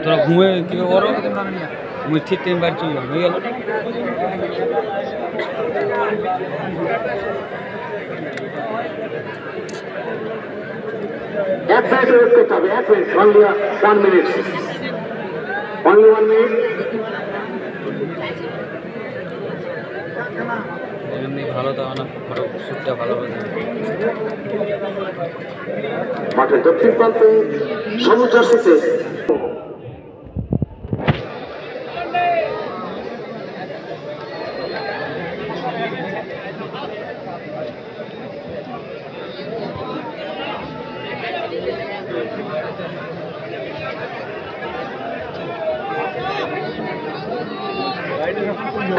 তোরা ঘুমে কি করো মুই ঠিক টাইম বাড়ি চলে যাবো হয়ে গেল এক মিনিট ওয়েট করতে হবে 1 minute only 1 minute only 1 minute এমনি ভালো তো না ফটো শুটটা ভালো হবে মাঠের দক্ষিণ প্রান্তে সবুজ জার্সিতে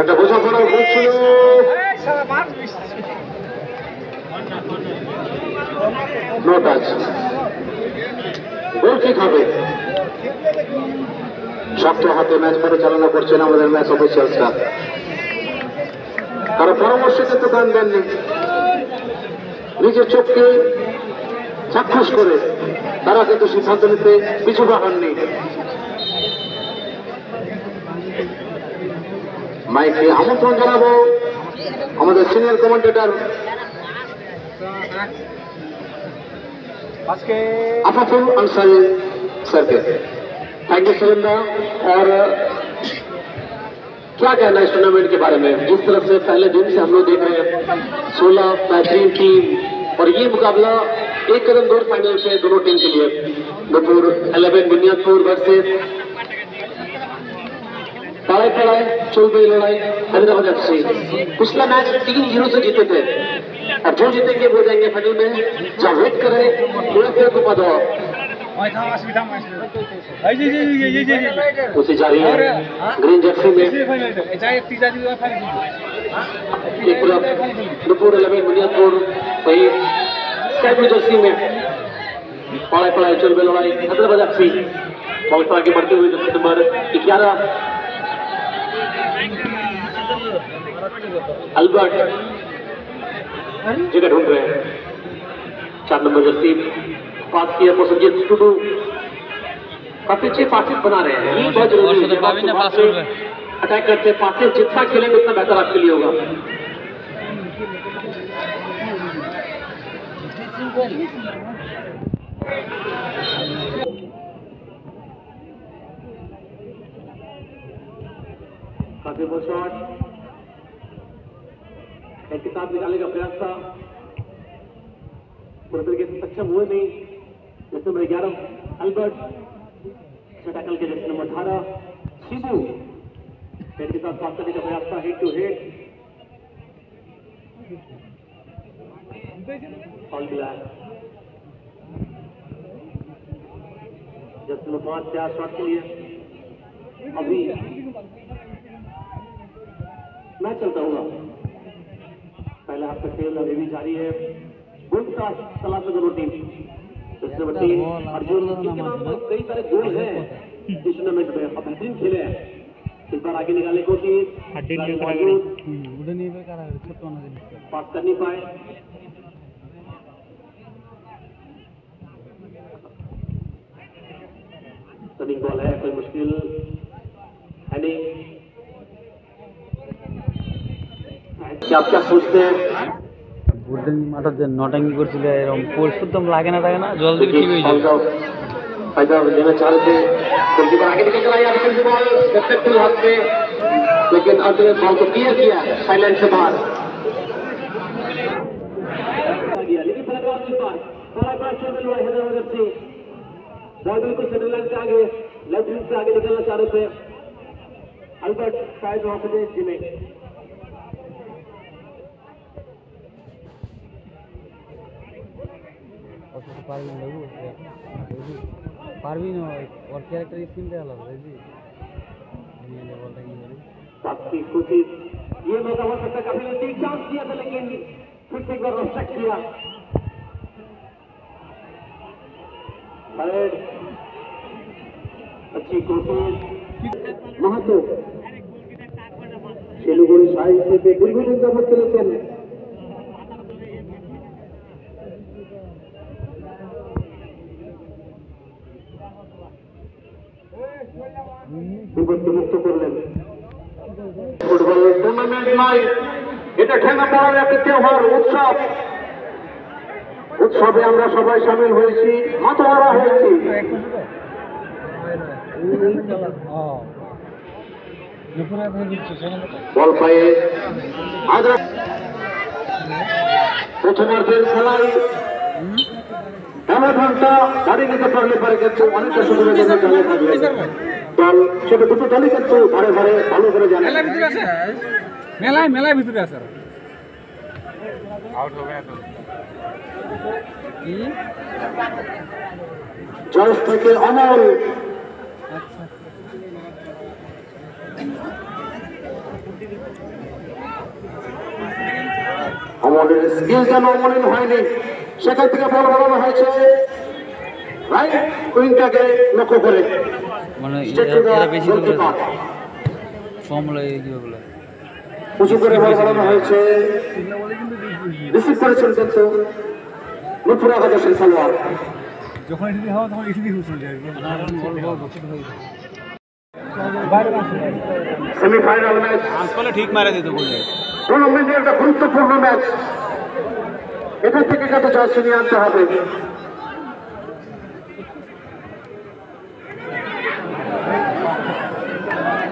একটা বোঝাপড়ার ভুল ছিল নো টাচ গোল কিক হবে শক্ত হাতে ম্যাচ পরিচালনা করছেন আমাদের ম্যাচ অফিসিয়ালসরা কারো পরামর্শকে তো কান দেননি নিজের চোখকে চাক্ষুষ করে তারা কিন্তু সিদ্ধান্ত নিতে পিছু পাননি মাইকে আমন্ত্রণ জানাবো আমাদের সিনিয়র কমেন্টেটর आफाफुल अंसारी सर के थैंक यू सुरेंद्र और क्या कहना है इस टूर्नामेंट के बारे में जिस तरह से पहले दिन से हम लोग देख रहे हैं 16 बेहतरीन टीम और ये मुकाबला एक कदम दूर फाइनल से दोनों टीम के लिए नूपुर 11 बुनियादपुर वर्सेस पढ़ाई चल रही लड़ाई हैदराबाद एफसी पिछला मैच 3-0 से जीते थे अब जो जीतेंगे वो जाएंगे फाइनल में जब वेट करें फिर को पता उसी जारी है ग्रीन जर्सी में एक तरफ नूपुर 11 बुनियादपुर वही स्काई ब्लू जर्सी में पढ़ाई चल रही लड़ाई हैदराबाद एफसी बहुत आगे बढ़ते हुए नंबर 11 अल्बर्ट जगह ढूंढ रहे हैं 4 नंबर जर्सी पास किया संजीत टुडू काफी अच्छे पासेस बना रहे हैं ये बहुत जरूरी है अटैक करते पासेस जितना खेलेंगे उतना बेहतर आपके लिए होगा काफी बहुत शॉट एक किताब निकालने का प्रयास था पूरे तरीके से सक्षम हुए नहीं जैसे नंबर 11 अल्बर्ट टैकल के जैसे नंबर 18 शिबू हेड के साथ पास करने का प्रयास था हेड टू हेड फॉल मिला जैसे नंबर 5 तैयार शॉट के लिए अभी मैच चलता हुआ पहले हाफ का खेल अभी भी जारी है गोल का तलाश में दोनों टीम अर्जुन इनके नाम पर कई सारे गोल हैं इस टूर्नामेंट में अब बेहतरीन खेले हैं इस बार आगे निकालने की कोशिश पास कर नहीं पाए रनिंग बॉल है कोई मुश्किल है नहीं क्या आप क्या सोचते हैं বুড়দানি মাথার যে নটাঙ্গি করছিল এরকম পরিশুদ্ধম লাগে না জল দিলে ঠিক হয়ে যাবে फायदा लेना चाह रहे थे गोलकीपर आगे निकल कर आया बॉल डिफेक्टिव हाथ में लेकिन अल्टरनेट बॉल को क्लियर किया साइलेंट से बाहर लेकिन बॉल बिल्कुल सेंटर लाइन से आगे लेफ्ट विंग से आगे निकलना चाह रहे थे अल्बर्ट शायद वहां से जिम्मे पारवी ना और कैरेक्टर स्किन पे अलग है जी ये लेवल तक ही आपकी कोशिश ये मौका हो सकता है काफी नजदीक चांस दिया था लेकिन फिर से एक बार रोस्टेक किया अच्छी कोशिश महतो শিলিগুড়ি সাহিত্যে দীর্ঘদিন যাবৎ খেলেছেন বিপদকে মুক্ত করলেন। ফুটবল টুর্নামেন্ট নয়, এটা ঠেঙা পড়ার একটা তেওহার উৎসব। উৎসবে আমরা সবাই সামিল হয়েছি, মাতোয়ারা হয়েছি। বল পায়ে আদ্রা প্রথমার্ধের খেলায় ঘন্টা দাঁড়িয়ে নিতে পারলে পারে, কিন্তু অনেকটা সুবিধা দলে থাকবে দল, সেটা দুটো দলই কিন্তু ঘরে ঘরে ভালো করে জানে। মেলায় ভিতরে আছে জয়স থেকে অমল, অমলের স্কিল যেন অমলিন হয়নি, সেখান থেকে বল বাড়ানো হয়েছে রাইট উইংটাকে লক্ষ্য করে। মানে বেশি কম লাগে বলে উঁচু করে বল বাড়ানো হয়েছে, রিসিভ করেছেন কিন্তু নুপুর আকাশের খেলোয়াড়। যখন এটি হওয়া তখন এটি সেমিফাইনাল ম্যাচ ঠিক মারা দিত বলে টুর্নামেন্টের একটা গুরুত্বপূর্ণ ম্যাচ, এটা থেকে যাতে জয় ছিনিয়ে আনতে হবে।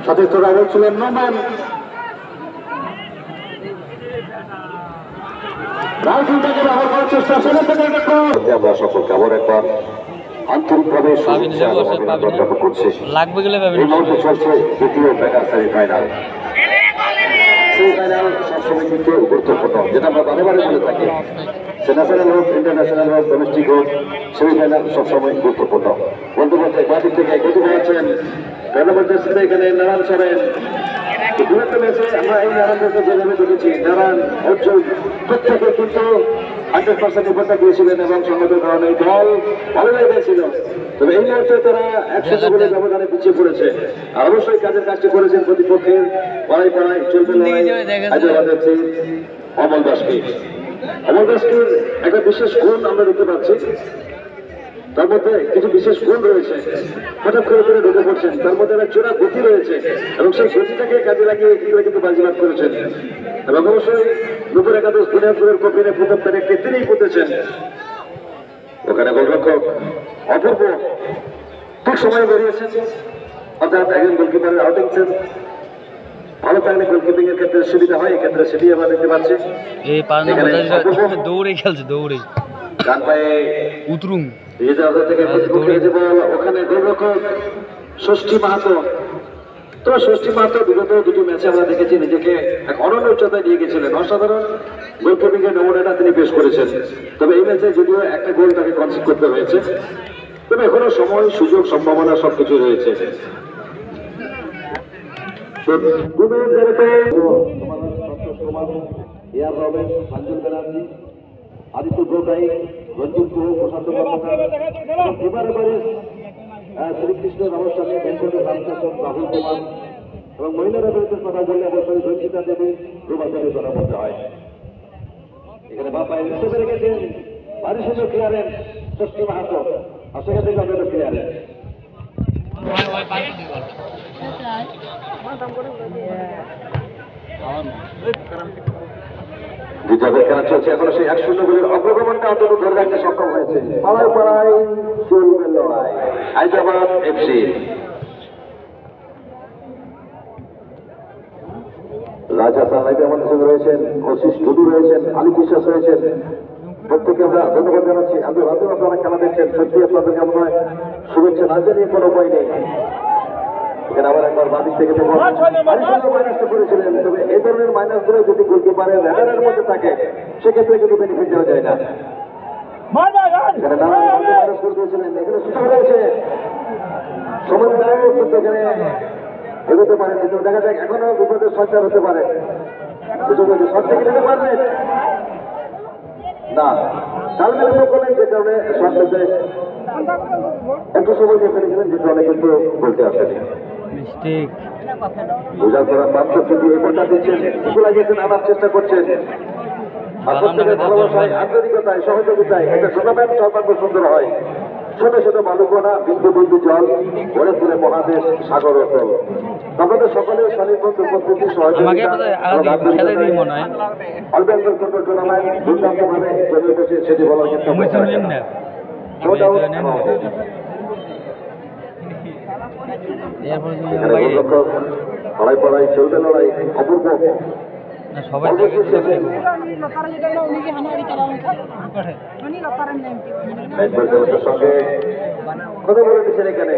সতীর্থরা বলছিলেন নোম্যান, রাজনীতিকে ব্যবহার করার চেষ্টা, সেখান থেকে আমরা সকলকে আবার একবার আন্তরিকভাবে শুভেচ্ছা এবং অভিনন্দন জ্ঞাপন করছি। লাগবে গেলে এই মুহূর্তে চলছে দ্বিতীয় মেগা সেমিফাইনাল। সেমিফাইনাল সবসময় কিন্তু গুরুত্বপূর্ণ, যেটা আমরা বারে বলে থাকি, সে ন্যাশনাল হোক, ইন্টারন্যাশনাল হোক, ডোমেস্টিক হোক, সেমিফাইনাল সবসময় গুরুত্বপূর্ণ। বন্ধু বলতে বাদিক থেকে গতি পেয়েছেন টুর্নামেন্টের সাথে এখানে নারায়ণ সরেন। দু একটা ম্যাচে আমরা এই নারায়ণকে যেভাবে দেখেছি, নারায়ণ অর্জুন প্রত্যেকে কিন্তু 100% উপরটা দিয়েছিলেন এবং সংগঠনের কারণে দল ভালো লেগেছিল। তবে এই মুহূর্তে তারা 100 গোলের ব্যবধানে পিছিয়ে পড়েছে। আর অবশ্যই কাজের কাজটি করেছেন প্রতিপক্ষের পাড়ায় চলতে হায়দ্রাবাদের অমল দাসকে। অমল দাসকে একটা বিশেষ গুণ আমরা দেখতে পাচ্ছি, তার মধ্যে কিছু বিশেষ গুণ রয়েছে, হঠাৎ করে ঢুকে পড়ছেন, তার মধ্যে একটা চূড়া গতি রয়েছে এবং সেই গতিটাকে কাজে লাগিয়ে কিন্তু বাজিমাত করেছেন। এবং অবশ্যই দুপুর একাদশ দিনাজপুরের কপিনে প্রথম তারিখকে তিনিই পুঁতেছেন। ওখানে গোলরক্ষক অপূর্ব ঠিক সময় বেরিয়েছেন, অর্থাৎ একজন গোলকিপারের আউটিংসেন ভালো থাকলে গোলকিপিং এর ক্ষেত্রে সুবিধা হয়, এক্ষেত্রে সেটি আমরা দেখতে পাচ্ছি। দৌড়ে খেলছে, দৌড়ে ডান পায়ে উতরুং ওখানে গোলরক্ষক ষষ্ঠী মাহাতো। তো ষষ্ঠী মাহাতো বিগত দুটি ম্যাচে আমরা দেখেছি নিজেকে এক অনন্য উচ্চতায় নিয়ে গেছিলেন, অসাধারণ গোলকিপিং এর নমুনাটা তিনি পেশ করেছেন। তবে এই ম্যাচে যদিও একটা গোল তাকে কনসিড করতে হয়েছে, তবে এখনো সময়, সুযোগ, সম্ভাবনা সবকিছু রয়েছে। আদিত্য গোটাই, রঞ্জিত গুহ, প্রশান্ত এবারে শ্রীকৃষ্ণের অনুষ্ঠানে বেঙ্গলের রামচন্দ্র, রাহুল কুমার এবং মহিলারা বিরুদ্ধে কথা বললে অবশ্যই রঞ্জিতা দেবী রূপাচারের কথা বলতে হয়। এখানে বাপায় হিসেবে রেখেছেন বাড়ির সঙ্গে ক্লিয়ারেন্স ষষ্ঠী মাহাতো, আর সেখান থেকে আমরা ক্লিয়ারেন্স। দ্বিতীয় খেলা চলছে, এখনো সেই 1-0 গোলের অগ্রগমনটা অন্তত ধরে রাখতে সক্ষম হয়েছে। পাড়ায় চলবে লড়াই হায়দ্রাবাদ এফসি। রাজা সাহেব আমাদের সঙ্গে রয়েছেন, কশিস টুডু রয়েছেন, আলী বিশ্বাস রয়েছেন, প্রত্যেকে আমরা ধন্যবাদ জানাচ্ছি। আপনারা খেলা দেখছেন, সত্যি আপনাদেরকে আমরা শুভেচ্ছা না জানিয়ে কোনো উপায় নেই। এখানে আবার একবার বাদিক থেকে মাইনাসটা করেছিলেন, তবে এই ধরনের মাইনাস গুলো যদি গোলকিপারের রেডারের মধ্যে থাকে সেক্ষেত্রে কিন্তু বেনিফিট দেওয়া যায় না। এখানে মাইনাস করে দিয়েছিলেন, এখানে সুযোগ রয়েছে, সময় কিন্তু এখানে এগোতে পারে, কিন্তু দেখা যাক এখনো বিপদের সঞ্চার হতে পারে। সুযোগ হয়েছে, সব থেকে নিতে পারবে না, তাল মেলে করলেন, যে কারণে সব একটু সময় দিয়ে ফেলেছিলেন, যে কারণে কিন্তু বলতে আসেনি। বোঝার করা প্রাপ্ত কিন্তু এরপরটা দিচ্ছেন, লাগিয়েছেন, আনার চেষ্টা করছেন। ভালোবাসায়, আন্তরিকতায়, সহযোগিতায় একটা টুর্নামেন্ট সর্বাঙ্গ সুন্দর হয়। ছোট ছোট বালুকণা বিন্দু বিন্দু জল গড়ে তুলে মহাদেশ সাগর অতল। আপনাদের সকলের স্বনির্বন্ধ উপস্থিতি আমাকে খেলে দিই মনে হয় অল্প ফুটবল টুর্নামেন্ট দুর্দান্তভাবে জমে উঠেছে সেটি বলার ক্ষেত্রে লড়াই পড়াই চলবে লড়াই অপূর্ব সবাই সঙ্গে কথা বলে দিচ্ছেন এখানে